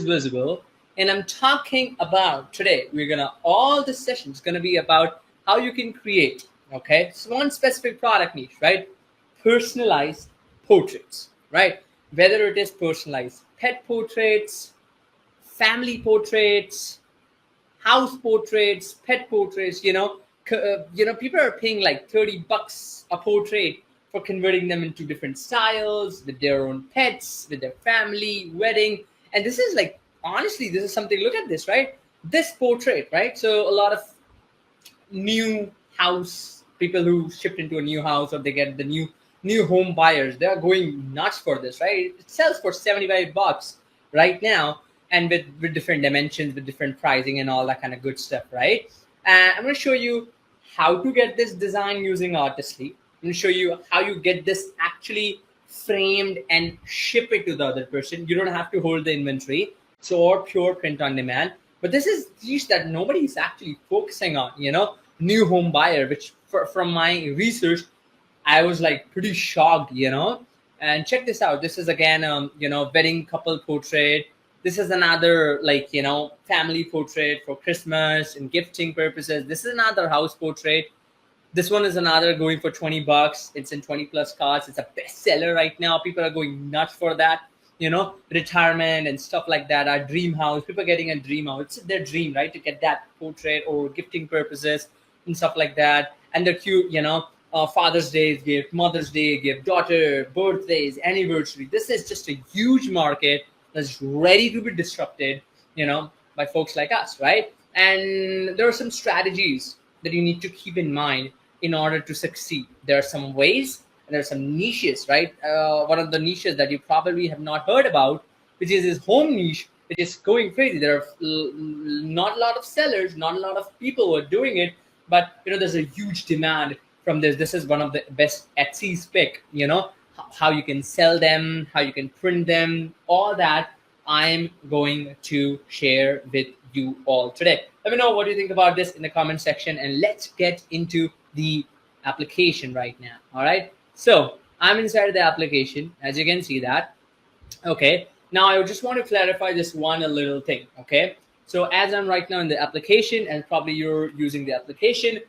visible. And I'm talking about today, all the session is gonna be about how you can create, okay? So one specific product niche, right? Personalized portraits, right? Whether it is personalized pet portraits, family portraits, house portraits, pet portraits, people are paying like $30 a portrait for converting them into different styles with their own pets, with their family, wedding. And this is like, honestly, this is something, look at this, right? This portrait, right? So a lot of new house people who shift into a new house, or they get the new home buyers, they are going nuts for this, right? It sells for $75 right now, and with different dimensions, with different pricing and all that kind of good stuff, right? And I'm going to show you how to get this design using Artistly. I'm going to show you how you get this actually framed and ship it to the other person. You don't have to hold the inventory. It's all pure print on demand. But this is niche that nobody is actually focusing on, new home buyer, which from my research, I was like pretty shocked, And check this out. This is again, wedding couple portrait. This is another family portrait for Christmas and gifting purposes. This is another house portrait. This one is another going for $20. It's in 20 plus cards. It's a bestseller right now. People are going nuts for that. Retirement and stuff like that. Our dream house. People are getting a dream house. It's their dream, right? To get that portrait or gifting purposes and stuff like that. And they're cute, Father's Day gift, Mother's Day gift, daughter, birthdays, anniversary. This is just a huge market that's ready to be disrupted, by folks like us, right? And there are some strategies that you need to keep in mind in order to succeed. There are some ways and there are some niches, right? One of the niches that you probably have not heard about, which is this home niche, which is going crazy. There are not a lot of sellers, not a lot of people who are doing it, but there's a huge demand from this. This is one of the best Etsy's pick, how you can sell them, how you can print them, all that I'm going to share with you all today. Let me know what you think about this in the comment section, and let's get into the application right now. All right. So I'm inside the application, as you can see that. Okay. Now I just want to clarify this one a little thing. Okay. So as I'm right now in the application, and probably you're using the application,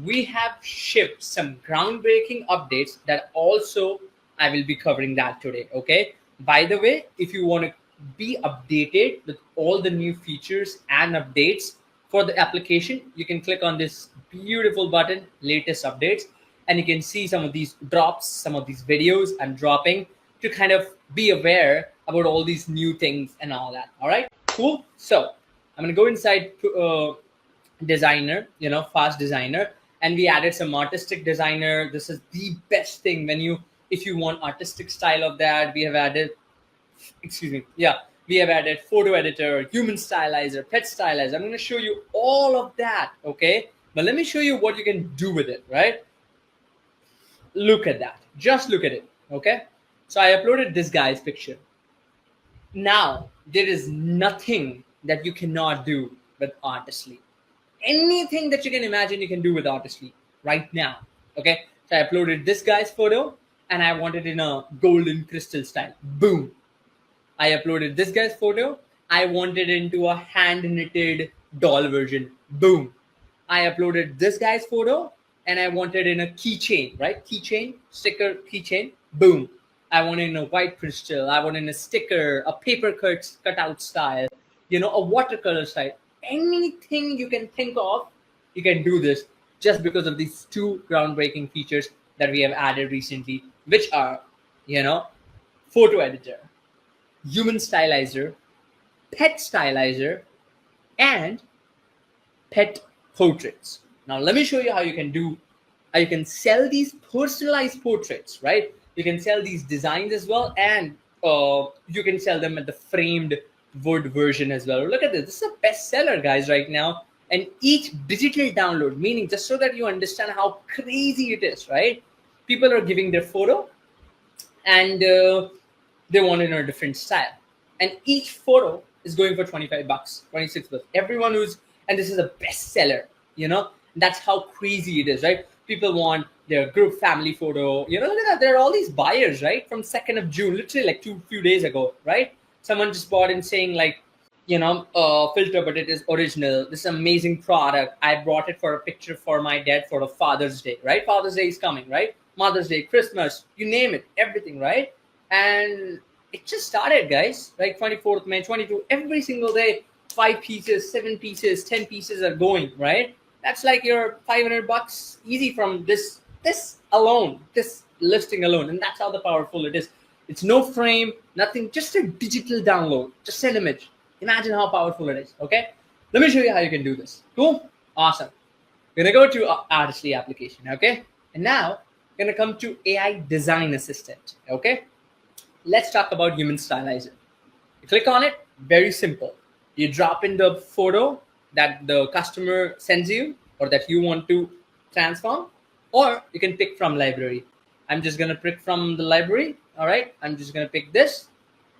we have shipped some groundbreaking updates that also I will be covering that today. Okay. By the way, if you want to be updated with all the new features and updates for the application, you can click on this beautiful button, latest updates, and you can see some of these drops, some of these videos I'm dropping to kind of be aware about all these new things and all that. All right, cool. So I'm going to go inside designer, fast designer, and we added some artistic designer. This is the best thing if you want artistic style of that. We have added, we have added photo editor, human stylizer, pet stylizer. I'm going to show you all of that. Okay, but let me show you what you can do with it, right? Look at that. Just look at it. Okay, so I uploaded this guy's picture. Now there is nothing that you cannot do with Artistly. Anything that you can imagine, you can do with Artistly right now. Okay, so I uploaded this guy's photo and I want it in a golden crystal style. Boom. I uploaded this guy's photo. I want it into a hand knitted doll version. Boom. I uploaded this guy's photo and I want it in a keychain, right? Keychain, sticker, keychain. Boom. I want it in a white crystal. I want it in a sticker, a paper cutout style, a watercolor style. Anything you can think of, you can do this just because of these two groundbreaking features that we have added recently, which are, photo editor, human stylizer, pet stylizer, and pet portraits. Now, let me show you how you can sell these personalized portraits, right? You can sell these designs as well, and you can sell them at the framed wood version as well. Look at this. This is a bestseller, guys, right now. And each digital download, meaning just so that you understand how crazy it is, right? People are giving their photo and they want it in a different style. And each photo is going for $25, $26. Everyone and this is a bestseller, that's how crazy it is, right? People want their group family photo. Look at that. There are all these buyers, right? From 2nd of June, literally like few days ago, right? Someone just bought in saying like, filter, but it is original. This amazing product. I brought it for a picture for my dad for a Father's Day, right? Father's Day is coming, right? Mother's Day, Christmas, you name it, everything, right? And it just started, guys, right? 24th May, 22, every single day, 5 pieces, 7 pieces, 10 pieces are going, right? That's like your $500 easy from this alone, this listing alone, and that's how the powerful it is. It's no frame, nothing, just a digital download, just an image. Imagine how powerful it is. Okay, let me show you how you can do this. Cool, awesome. We're gonna go to Artistly application. Okay, and now we're gonna come to AI Design Assistant. Okay, let's talk about Human Stylizer. You click on it, very simple. You drop in the photo that the customer sends you or that you want to transform, or you can pick from library. I'm just gonna pick from the library. All right, I'm just gonna pick this,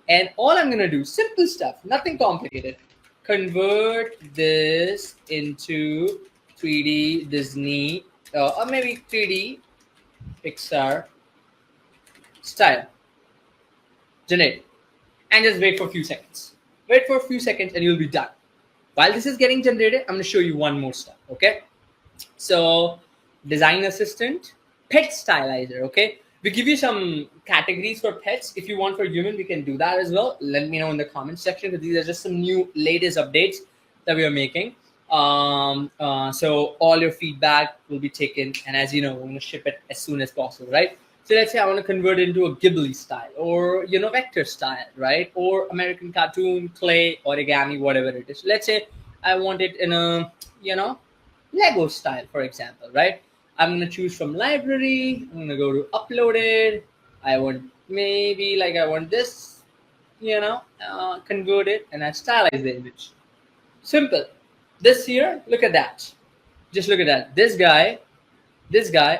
and all I'm gonna do, simple stuff, nothing complicated. Convert this into 3D Disney or maybe 3D Pixar style. Generate, and just wait for a few seconds. Wait for a few seconds, and you'll be done. While this is getting generated, I'm gonna show you one more stuff. Okay, so Design Assistant, Pet Stylizer. Okay, we give you some categories for pets. If you want for human, we can do that as well. Let me know in the comment section, because these are just some new latest updates that we are making. So all your feedback will be taken, and as you know, we're going to ship it as soon as possible, right? So let's say I want to convert it into a Ghibli style, or vector style, right? Or American cartoon, clay, origami, whatever it is. Let's say I want it in a Lego style, for example, right? I'm gonna choose from library. I'm gonna go to uploaded. I want I want this, convert it, and I stylize the image. Simple. This here, look at that. Just look at that. This guy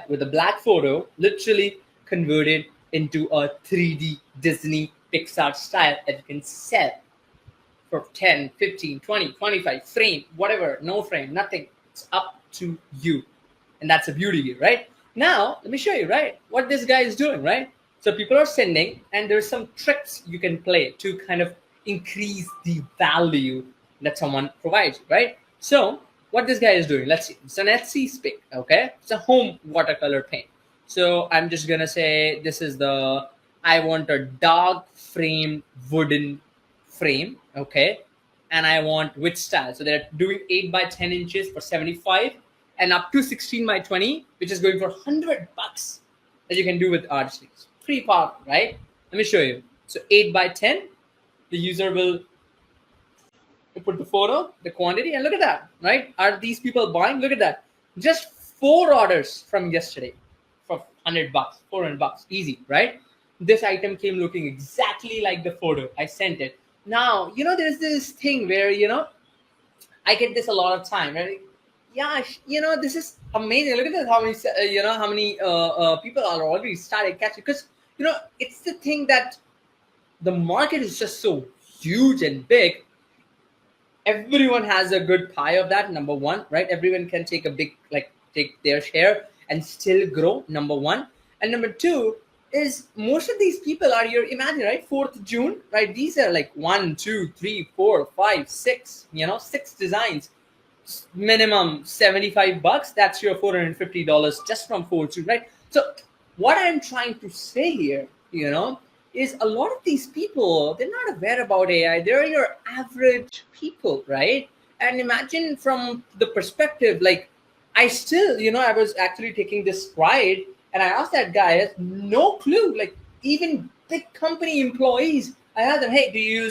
with a black photo, literally converted into a 3D Disney Pixar style that you can sell for 10, 15, 20, 25 frame, whatever, no frame, nothing. It's up to you. And that's the beauty here, right? Now, let me show you, right, what this guy is doing, right? So people are sending, and there's some tricks you can play to kind of increase the value that someone provides, right? So what this guy is doing, let's see. It's an Etsy pick, okay? It's a home watercolor paint. So I'm just gonna say this is I want a dog frame wooden frame, okay? And I want which style. So they're doing 8 by 10 inches for 75. And up to 16 by 20, which is going for $100 that you can do with Artistly. Pretty powerful, right? Let me show you. So 8 by 10, the user will put the photo, the quantity, and look at that, right? Are these people buying? Look at that. Just 4 orders from yesterday for $100, $400, easy, right? This item came looking exactly like the photo. I sent it. Now, there's this thing where, I get this a lot of time, right? Yeah, this is amazing. Look at this, how many people are already started catching, because it's the thing that the market is just so huge and big. Everyone has a good pie of that, number one, right? Everyone can take take their share and still grow, number one. And number two is most of these people are here. Imagine, right? 4th June, right? These are like 1, 2, 3, 4, 5, 6, 6 designs. Minimum $75. That's your $450 just from 4th June, right? So what I'm trying to say here, is a lot of these people, they're not aware about AI. They're your average people, right? And imagine from the perspective, like I still, I was actually taking this ride, and I asked that guy, has no clue, like even big company employees. I asked them, hey, do you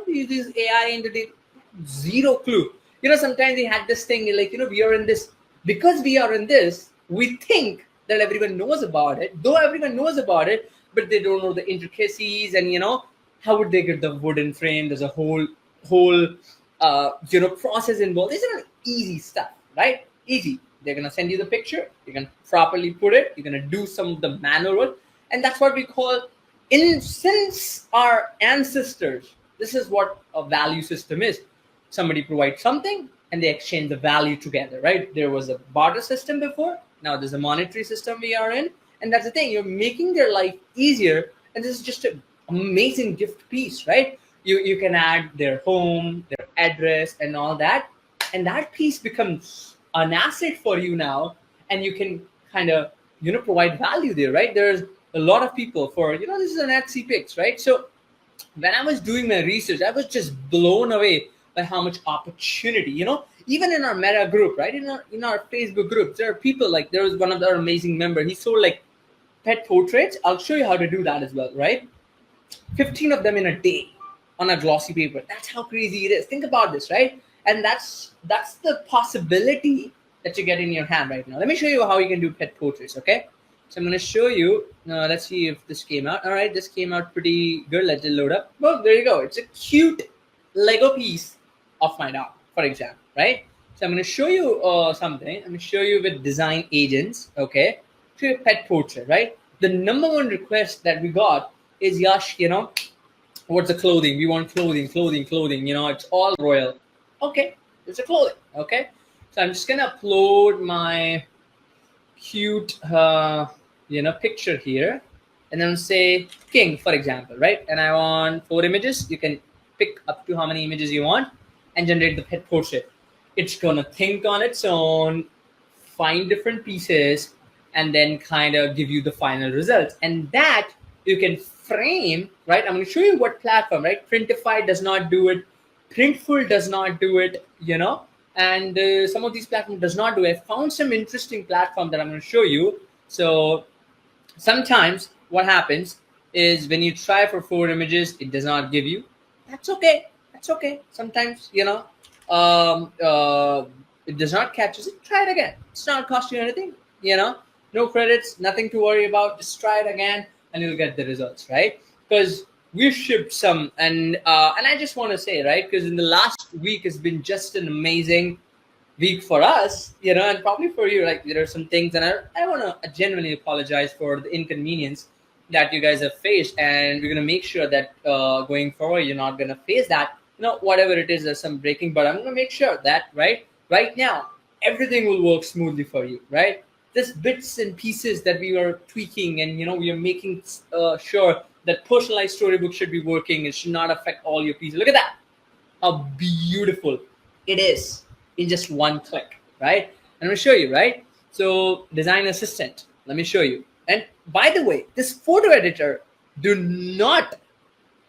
use AI into the zero clue? Sometimes they had this thing like, we are in this, because we are in this, we think that everyone knows about it, though everyone knows about it, but they don't know the intricacies, and how would they get the wooden frame? There's a whole process involved. It's not easy stuff, right? Easy. They're gonna send you the picture, you can properly put it, you're gonna do some of the manual work, and that's what we call, since our ancestors, this is what a value system is. Somebody provides something and they exchange the value together, right? There was a barter system before, now there's a monetary system we are in. And that's the thing, you're making their life easier, and this is just an amazing gift piece, right? You can add their home, their address and all that, and that piece becomes an asset for you now, and you can kind of provide value there, right? There's a lot of people for this is an Etsy Pix, right? So when I was doing my research, I was just blown away by how much opportunity, even in our Meta group, right? In our Facebook group, there are people like there was one of our amazing member. He sold like pet portraits. I'll show you how to do that as well, right? 15 of them in a day on a glossy paper. That's how crazy it is. Think about this, right? And that's the possibility that you get in your hand right now. Let me show you how you can do pet portraits, okay? So I'm going to show you. Let's see if this came out. All right, this came out pretty good. Let it load up. Well, there you go. It's a cute Lego piece of my dog, for example, right? So I'm going to show you something. I'm going to show you with design agents, okay? To a pet portrait, right? The number one request that we got is, Yash, what's the clothing? We want clothing. It's all royal. Okay, it's a clothing. Okay, so I'm just gonna upload my cute, picture here, and then say king, for example, right? And I want 4 images. You can pick up to how many images you want and generate the pet portrait. It's gonna think on its own, find different pieces, and then kind of give you the final results. And that you can frame, right? I'm going to show you what platform, right? Printify does not do it. Printful does not do it, and some of these platforms does not do it. I found some interesting platform that I'm going to show you. So sometimes what happens is when you try for 4 images, it does not give you. That's okay. Sometimes, it does not catch it. Try it again. It's not cost you anything, no credits, nothing to worry about. Just try it again and you'll get the results, right? Because we shipped some, and I just want to say, right, because in the last week has been just an amazing week for us, and probably for you. Like there are some things, and I want to genuinely apologize for the inconvenience that you guys have faced, and we're gonna make sure that going forward you're not gonna face that. Whatever it is, there's some breaking, but I'm gonna make sure that right now everything will work smoothly for you, right? There's bits and pieces that we are tweaking, and we are making sure that personalized storybook should be working. It should not affect all your pieces. Look at that, how beautiful it is in just one click, right? And I'm gonna show you, right? So design assistant, let me show you. And by the way, this photo editor, do not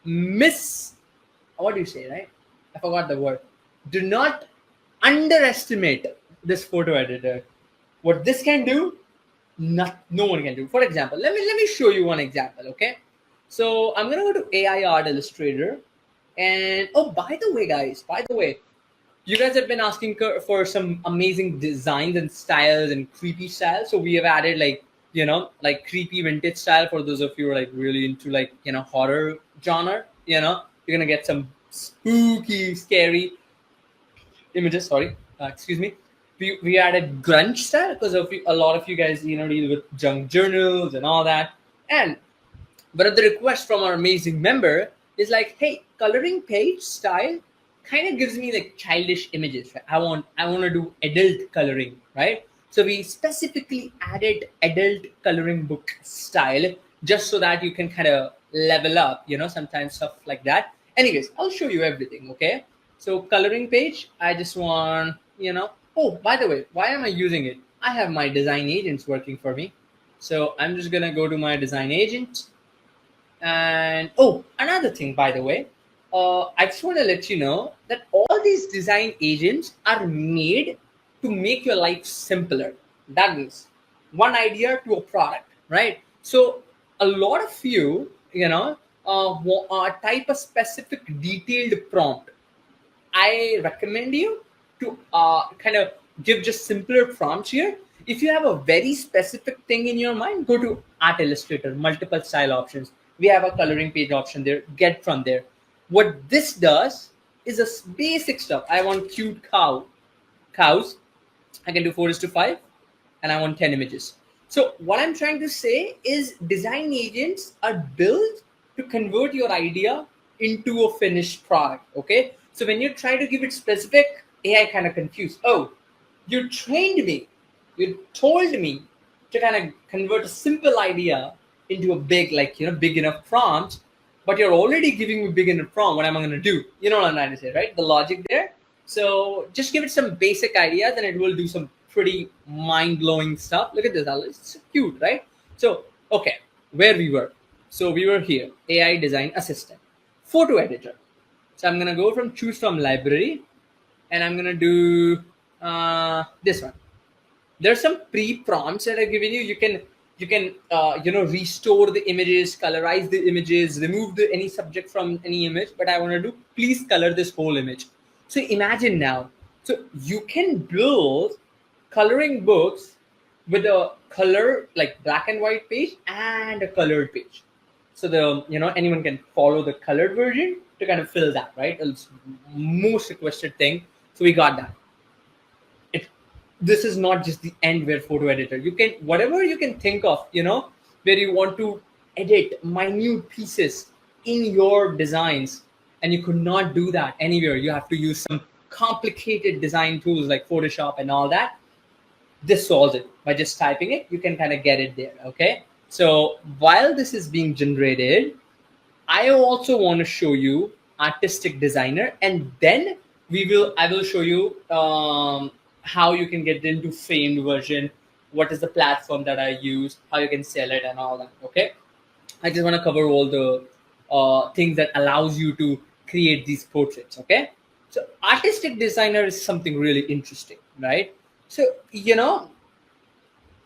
miss, what do you say, right? I forgot the word. Do not underestimate this photo editor. What this can do, no one can do. For example, let me show you one example, okay? So I'm gonna go to AI Art Illustrator, and oh, by the way, guys, you guys have been asking for some amazing designs and styles and creepy styles. So we have added like creepy vintage style for those of you who are like really into horror genre. You're gonna get some spooky, scary images. Sorry, excuse me. We added grunge style because of a lot of you guys deal with junk journals and all that. And but the request from our amazing member is like, hey, coloring page style kind of gives me like childish images. Right? I want to do adult coloring, right? So we specifically added adult coloring book style just so that you can kind of level up, sometimes stuff like that. Anyways, I'll show you everything, okay? So coloring page, I just want, oh, by the way, why am I using it? I have my design agents working for me. So I'm just going to go to my design agent. And oh, another thing, by the way, I just want to let you know that all these design agents are made to make your life simpler. That means one idea to a product, right? So a lot of you, type a specific detailed prompt. I recommend you to kind of give just simpler prompts here. If you have a very specific thing in your mind, go to Art Illustrator, multiple style options. We have a coloring page option there. Get from there. What this does is a basic stuff. I want cute cows. I can do 4:5, and I want 10 images. So what I'm trying to say is design agents are built to convert your idea into a finished product, okay? So when you try to give it specific, AI kind of confused. Oh, you trained me. You told me to kind of convert a simple idea into a big, big enough prompt. but you're already giving me beginner prompt. What am I going to do? You know what I'm trying to say, right? The logic there. So just give it some basic ideas and it will do some pretty mind-blowing stuff. Look at this, it's so cute, right? So, okay, where we were. So we were here, AI design assistant, photo editor. So I'm going to go from choose from library and I'm going to do this one. There's some pre-prompts that are given you. You can restore the images, colorize the images, remove any subject from any image. But I want to do please color this whole image. So imagine now. So you can build coloring books with a color like black and white page and a colored page. So anyone can follow the colored version to kind of fill that, right? It's most requested thing. So we got that. This is not just the end where photo editor. You can whatever you can think of, where you want to edit minute pieces in your designs, and you could not do that anywhere. You have to use some complicated design tools like Photoshop and all that. This solves it by just typing it. You can kind of get it there. Okay. So while this is being generated, I also want to show you artistic designer, and then I will show you how you can get into famed version, what is the platform that I use, how you can sell it and all that. Okay. I just want to cover all the things that allows you to create these portraits. Okay. So artistic designer is something really interesting, right? So,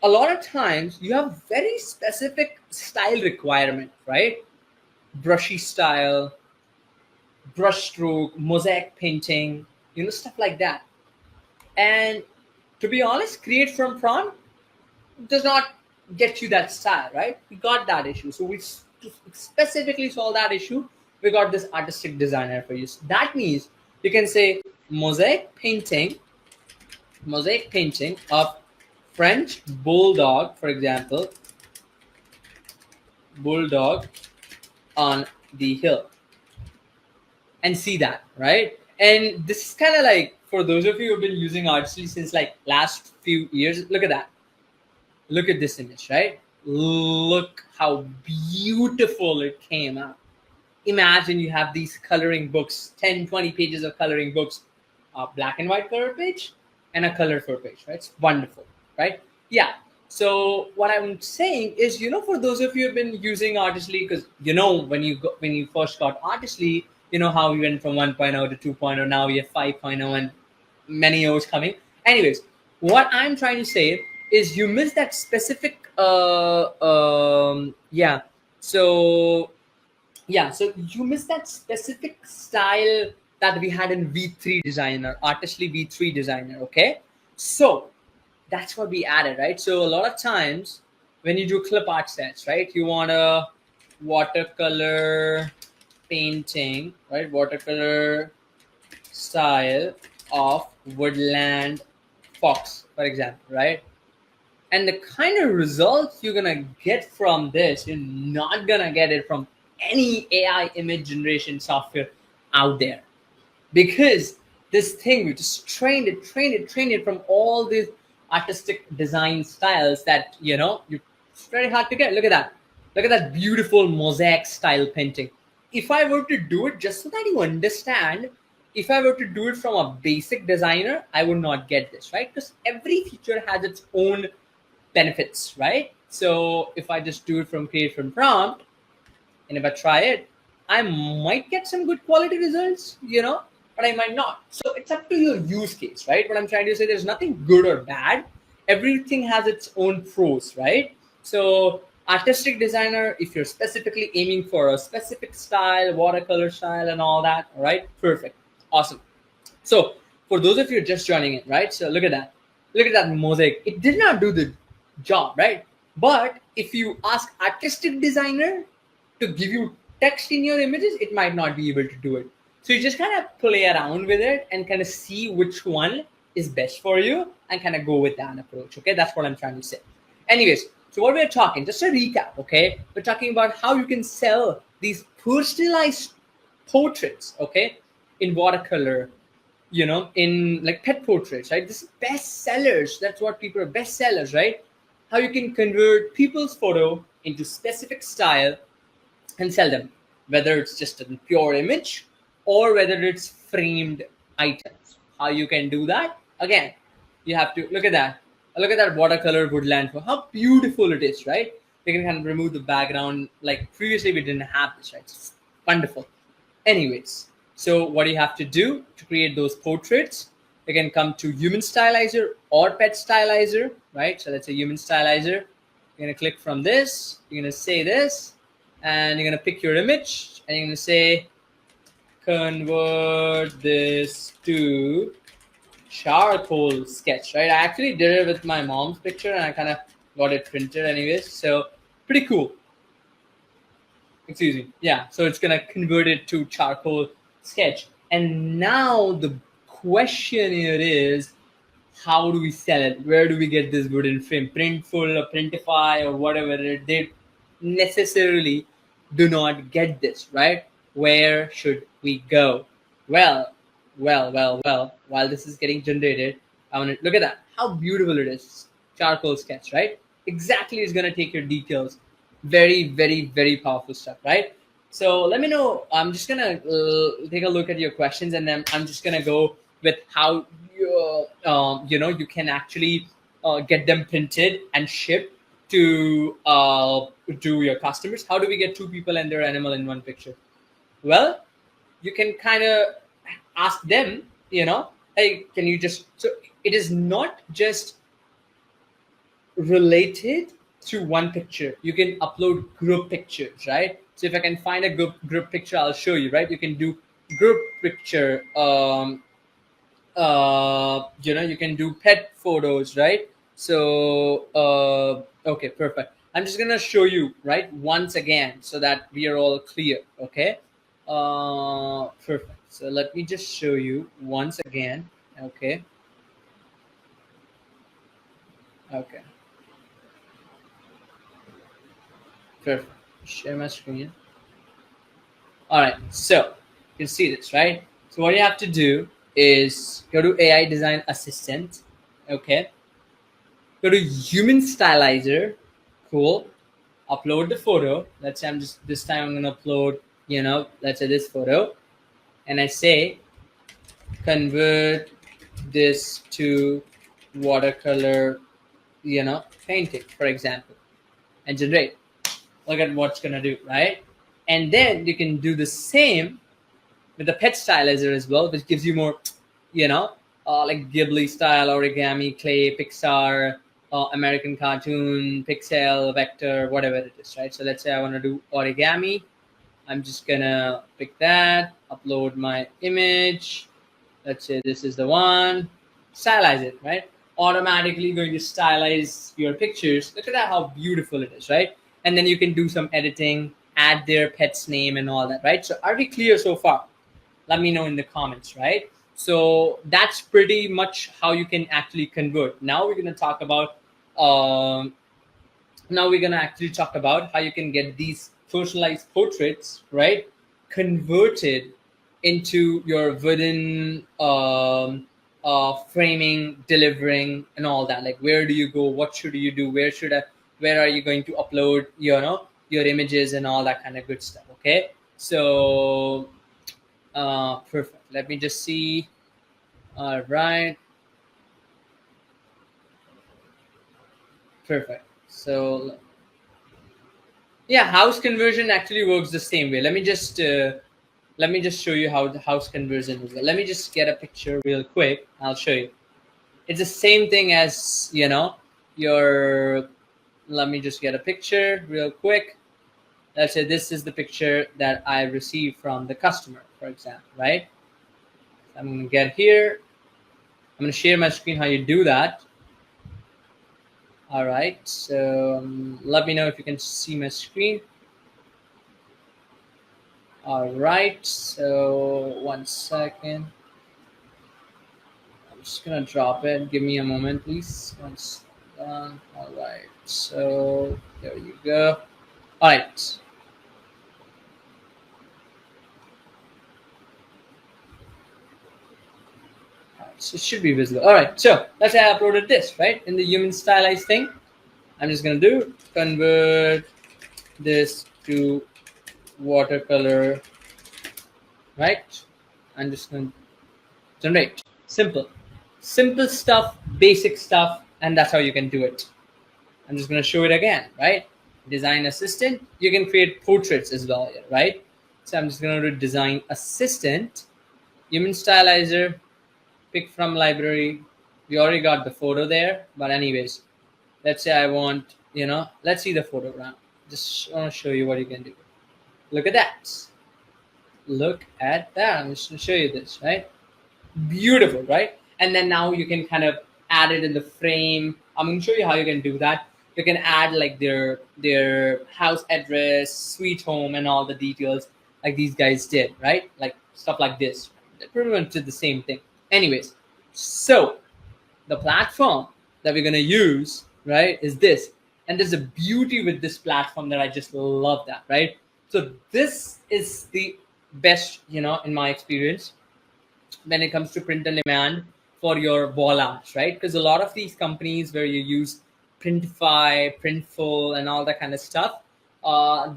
a lot of times you have very specific style requirement, right? Brushy style, brush stroke, mosaic painting, stuff like that. And to be honest, create from prompt does not get you that style, right? We got that issue. So we specifically solve that issue. We got this artistic designer for you. So that means you can say mosaic painting of French bulldog, for example, bulldog on the hill, and see that, right? And this is kind of like, for those of you who've been using Artistly since like last few years, look at that. Look at this image, right? Look how beautiful it came out. Imagine you have these coloring books, 10, 20 pages of coloring books, a black and white color page and a colorful page, right? It's wonderful, right? Yeah. So what I'm saying is, for those of you who've been using Artistly, because when you first got Artistly, how we went from 1.0 to 2.0, now we have 5.0 and many O's coming. Anyways, what I'm trying to say is you missed that specific so you missed that specific style that we had in V3 designer, Artistly V3 designer. Okay, so that's what we added, right? So a lot of times when you do clip art sets, right, you want a watercolor painting, right? Watercolor style of woodland fox, for example, right? And the kind of results you're gonna get from this, you're not gonna get it from any AI image generation software out there, because this thing, we just trained it from all these artistic design styles that it's very hard to get. Look at that beautiful mosaic style painting. If I were to do it, just so that you understand, if I were to do it from a basic designer, I would not get this, right? Because every feature has its own benefits, right? So if I just do it from create from prompt, and if I try it, I might get some good quality results, but I might not. So it's up to your use case, right? What I'm trying to say, there's nothing good or bad. Everything has its own pros, right? So artistic designer, if you're specifically aiming for a specific style, watercolor style and all that, all right? Perfect. Awesome. So for those of you just joining in, right? So look at that mosaic. It did not do the job, right? But if you ask artistic designer to give you text in your images, it might not be able to do it. So you just kind of play around with it and kind of see which one is best for you and kind of go with that approach. Okay, that's what I'm trying to say. Anyways, so what we're talking, just a recap, okay? We're talking about how you can sell these personalized portraits, okay, in watercolor, in like pet portraits, right? This is best sellers. That's what people are, best sellers, right? How you can convert people's photo into specific style and sell them. whether it's just a pure image or whether it's framed items. How you can do that? Again, you have to look at that. Look at that watercolor woodland. How beautiful it is, right? We can kind of remove the background. Like previously, we didn't have this, right? It's wonderful. Anyways, so what you have to do to create those portraits, you can come to human stylizer or pet stylizer, right? So let's say human stylizer. You're gonna click from this. You're gonna say this, and you're gonna pick your image, and you're gonna say, convert this to charcoal sketch, right? I actually did it with my mom's picture, and I kind of got it printed anyways. So pretty cool. Excuse me. Yeah. So it's gonna convert it to charcoal sketch. And now the question here is, how do we sell it? Where do we get this wooden frame? Printful or Printify or whatever they necessarily do not get this, right? Where should we go? Well, while this is getting generated, I want to look at that. How beautiful it is. Charcoal sketch, right? Exactly, it's going to take your details. Very, very, very powerful stuff, right? So let me know. I'm just going to take a look at your questions, and then I'm just going to go with how you can actually get them printed and shipped to your customers. How do we get two people and their animal in one picture? Well, you can kind of ask them, hey, can you just, so it is not just related to one picture. You can upload group pictures, right? So if I can find a group picture, I'll show you, right? You can do group picture. You can do pet photos, right? So okay, perfect. I'm just gonna show you, right, once again, so that we are all clear. Okay, perfect. So let me just show you once again. Okay, perfect. Share my screen. All right, so you can see this, right? So what you have to do is go to AI Design Assistant. Okay, go to Human Stylizer. Cool. Upload the photo. Let's say this time I'm gonna upload, let's say this photo, and I say convert this to watercolor, painting, for example, and generate. Look at what's gonna do, right? And then you can do the same with the pet stylizer as well, which gives you more, like Ghibli style, origami, clay, Pixar, American cartoon, pixel, vector, whatever it is, right? So let's say I want to do origami. I'm just gonna pick that, upload my image. Let's say this is the one. Stylize it, right? Automatically going to stylize your pictures. Look at that, how beautiful it is, right? And then you can do some editing, add their pet's name and all that, right? So are we clear so far? Let me know in the comments, right? So that's pretty much how you can actually convert. Now we're going to talk about how you can get these personalized portraits, right, converted into your wooden framing, delivering, and all that. Like, where do you go? What should you do? Where are you going to upload, your images and all that kind of good stuff? Okay, so perfect. Let me just see. All right, perfect. So yeah, house conversion actually works the same way. Let me just show you how the house conversion is. Let me just get a picture real quick. I'll show you. It's the same thing as your. Let me just get a picture real quick. Let's say this is the picture that I received from the customer, for example, right? I'm going to get here. I'm going to share my screen, how you do that. All right. So let me know if you can see my screen. All right. So 1 second. I'm just going to drop it. Give me a moment, please. Once done. All right. So there you go. All right. So it should be visible. All right, so let's say I uploaded this, right, in the human stylized thing. I'm just going to do convert this to watercolor, right? I'm just going to generate. Simple stuff, basic stuff, and that's how you can do it. I'm just going to show it again, right? Design assistant. You can create portraits as well here, right? So I'm just going to do design assistant, human stylizer, pick from library. We already got the photo there, but anyways, let's say I want, let's see the photo now. Just want to show you what you can do. Look at that. Look at that. I'm just going to show you this, right? Beautiful, right? And then now you can kind of add it in the frame. I'm going to show you how you can do that. You can add like their house address, sweet home, and all the details like these guys did, right? Like stuff like this. They pretty much did the same thing. Anyways, so the platform that we're going to use, right, is this. And there's a beauty with this platform that I just love that, right? So this is the best, in my experience, when it comes to print on demand for your wall arts, right? Because a lot of these companies where you use Printify, Printful, and all that kind of stuff,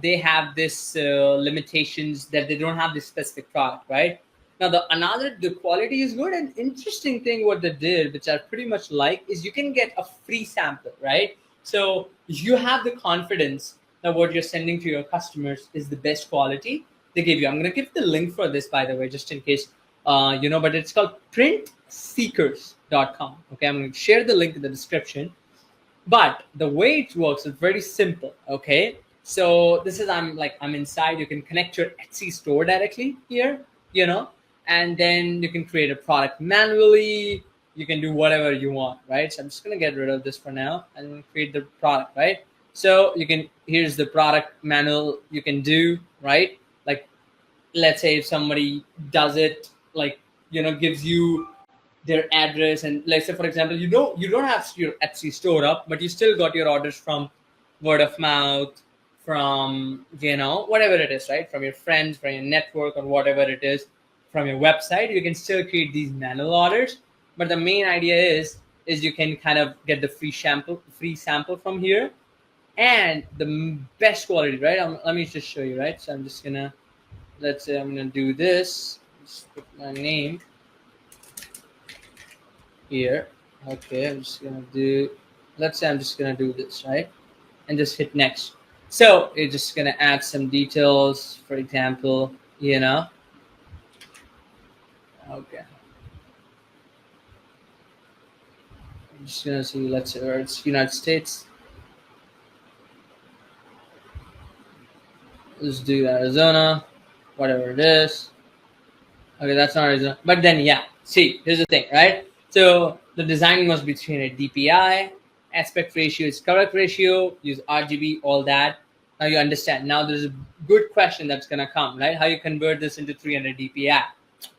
they have this limitations that they don't have this specific product, right? Now the quality is good, and interesting thing what they did, which I pretty much like, is you can get a free sample, right? So you have the confidence that what you're sending to your customers is the best quality they give you. I'm going to give the link for this, by the way, just in case, but it's called printseekers.com. Okay, I'm going to share the link in the description. But the way it works is very simple. Okay, so this is I'm inside. You can connect your Etsy store directly here, and then you can create a product manually. You can do whatever you want, right? So I'm just gonna get rid of this for now and create the product, right? So here's the product manual you can do, right? Like, let's say if somebody does it, like, gives you their address, and let's say for example you don't have your Etsy store up, but you still got your orders from word of mouth, from whatever it is, right? From your friends, from your network, or whatever it is, from your website. You can still create these manual orders, but the main idea is you can kind of get the free sample from here, and the best quality, right? Let me just show you, right? So I'm just gonna, let's say I'm gonna do this, just put my name here. Okay, I'm just gonna do, let's say I'm just gonna do this, right? And just hit next. So you're just gonna add some details, for example, okay. I'm just gonna see, let's say it's United States. Let's do Arizona, whatever it is. Okay, that's not Arizona. But then, yeah, see, here's the thing, right? So the design must be 300 DPI, aspect ratio is correct ratio, use RGB, all that. Now you understand. Now there's a good question that's going to come, right? How you convert this into 300 DPI.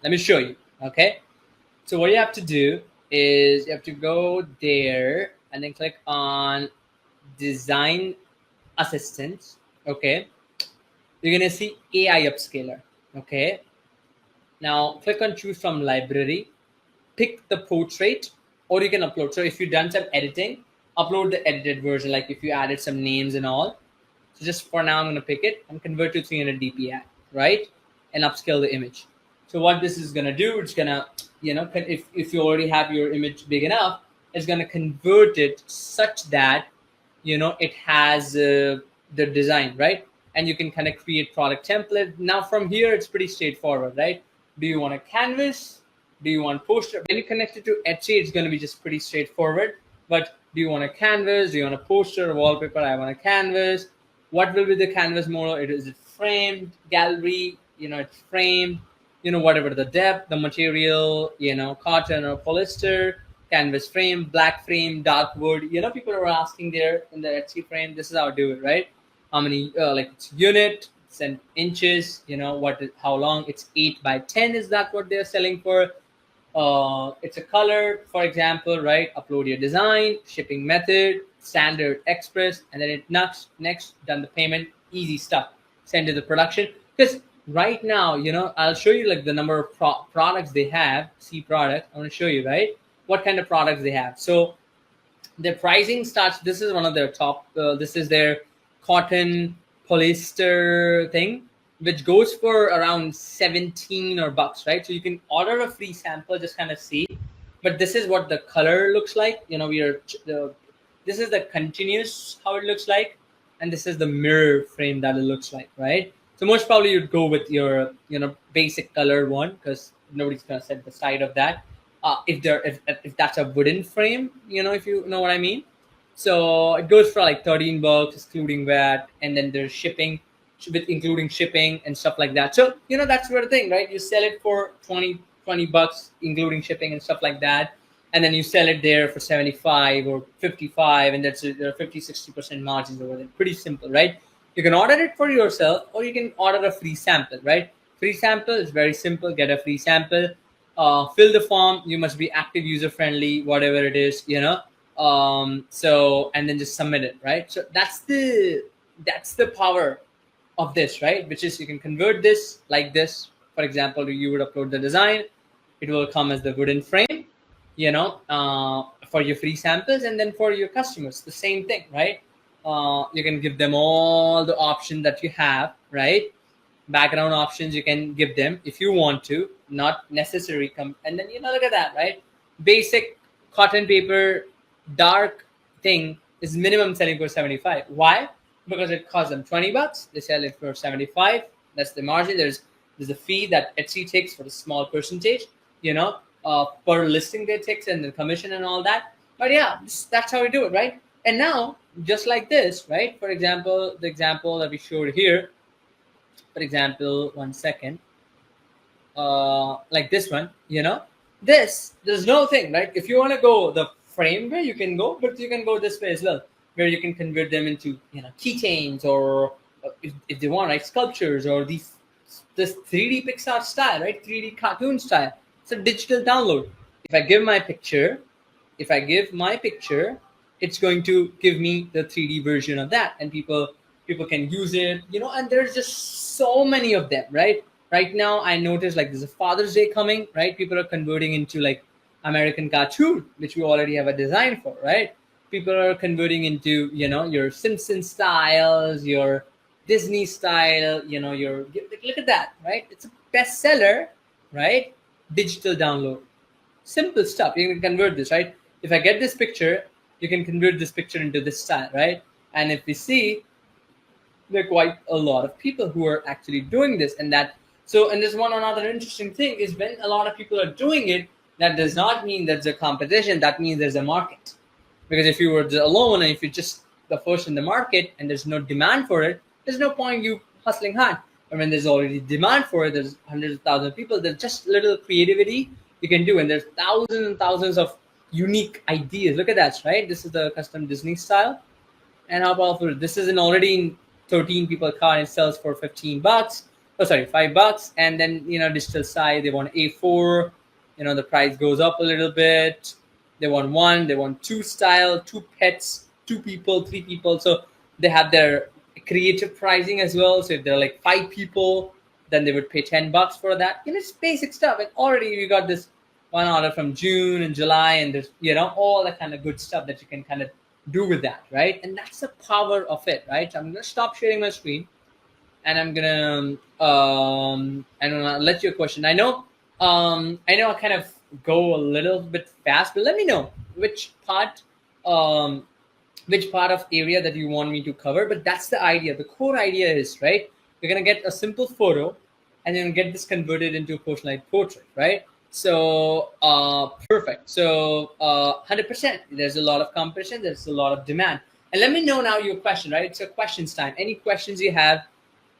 Let me show you, okay? So what you have to do is you have to go there and then click on Design Assistance, okay? You're going to see AI Upscaler, okay? Now click on Choose from Library, pick the portrait, or you can upload. So if you've done some editing, upload the edited version, like if you added some names and all. So just for now, I'm going to pick it and convert to 300 DPI, right? And upscale the image. So what this is going to do, it's going to, if you already have your image big enough, it's going to convert it such that, it has the design, right? And you can kind of create product template. Now from here, it's pretty straightforward, right? Do you want a canvas? Do you want poster? When you connect it to Etsy, it's going to be just pretty straightforward. But do you want a canvas? Do you want a poster, a wallpaper? I want a canvas. What will be the canvas model? Is it framed, gallery? It's framed. Whatever the depth, the material, cotton or polyester, canvas frame, black frame, dark wood. People are asking there in the Etsy frame. This is how I do it, right? How many, like it's unit, it's in inches, how long? It's 8 by 10. Is that what they're selling for? It's a color, for example, right? Upload your design, shipping method, standard express, and then it next done the payment, easy stuff. Send to the production. Because right now, I'll show you like the number of products they have. See product. I want to show you, right? What kind of products they have. So their pricing starts. This is one of their top. This is their cotton polyester thing. which goes for around 17 or bucks, right? So you can order a free sample, just kind of see. But this is what the color looks like. This is the continuous how it looks like, and this is the mirror frame that it looks like, right? So most probably you'd go with your basic color one, because nobody's gonna set the side of that. If that's a wooden frame, if you know what I mean. So it goes for like 13 bucks, excluding VAT, and then there's shipping, with including shipping and stuff like that. So that's sort of thing, right? You sell it for 20 bucks, including shipping and stuff like that, and then you sell it there for 75 or 55, and there are 50-60% margins over there. Pretty simple, right? You can order it for yourself, or you can order a free sample, right? Free sample is very simple. Get a free sample, fill the form. You must be active, user friendly, whatever it is, so, and then just submit it, right? So that's the power of this, right? Which is, you can convert this like this. For example, you would upload the design, it will come as the wooden frame, for your free samples, and then for your customers, the same thing, right? You can give them all the options that you have, right? Background options you can give them if you want to, not necessary. And then look at that, right? Basic cotton paper, dark thing is minimum selling for 75. Why? Because it costs them 20 bucks. They sell it for 75. That's the margin. There's a fee that Etsy takes for a small percentage, per listing they takes, and the commission and all that. But yeah, that's how we do it, right? And now, just like this, right? For example, the example that we showed here, for example, one second, like this one, there's no thing, right? If you want to go the frame way, you can go, but you can go this way as well, where you can convert them into keychains, or if they want, right, sculptures, or this 3D Pixar style, right, 3D cartoon style. It's a digital download. If I give my picture, it's going to give me the 3D version of that, and people can use it, and there's just so many of them, right? Right now, I noticed, like, there's a Father's Day coming, right? People are converting into like American cartoon, which we already have a design for, right? People are converting into, your Simpson styles, your Disney style, look at that, right? It's a bestseller, right? Digital download. Simple stuff. You can convert this, right? If I get this picture, you can convert this picture into this style, right? And if we see, there are quite a lot of people who are actually doing this, and there's another interesting thing is, when a lot of people are doing it, that does not mean there's a competition. That means there's a market. Because if you were alone, and if you're just the first in the market and there's no demand for it, there's no point you hustling hard. And when there's already demand for it, there's hundreds of thousands of people. There's just little creativity you can do, and there's thousands and thousands of unique ideas. Look at that, right? This is the custom Disney style, and how powerful! This is an already in 13 people car, and sells for 15 bucks. Oh, sorry, $5. And then digital side, they want A4. The price goes up a little bit. They want one, they want two style, two pets, 2 people, 3 people. So they have their creative pricing as well. So if they're like 5 people, then they would pay $10 for that. It's basic stuff. And already you got this one order from June and July, and there's all that kind of good stuff that you can kind of do with that, right? And that's the power of it, right? So I'm gonna stop sharing my screen, and I'm gonna let you a question. I know I kind of go a little bit fast, but let me know which part of area that you want me to cover. But that's the idea. The core idea is, right, you're gonna get a simple photo, and you're gonna get this converted into a personalized portrait, right? So perfect. So 100%. There's a lot of competition. There's a lot of demand. And let me know now your question, right? It's a questions time. Any questions you have,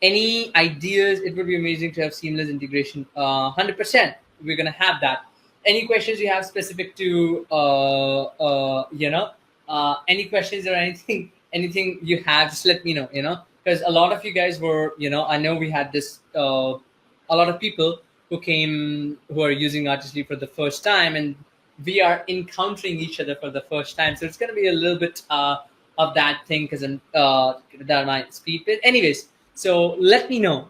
any ideas? It would be amazing to have seamless integration. 100%. We're gonna have that. Any questions you have specific to any questions or anything you have, just let me know. Because a lot of you guys were, I know we had this a lot of people who are using Artistry for the first time, and we are encountering each other for the first time. So it's going to be a little bit of that thing, because that might speed bit. Anyways, so let me know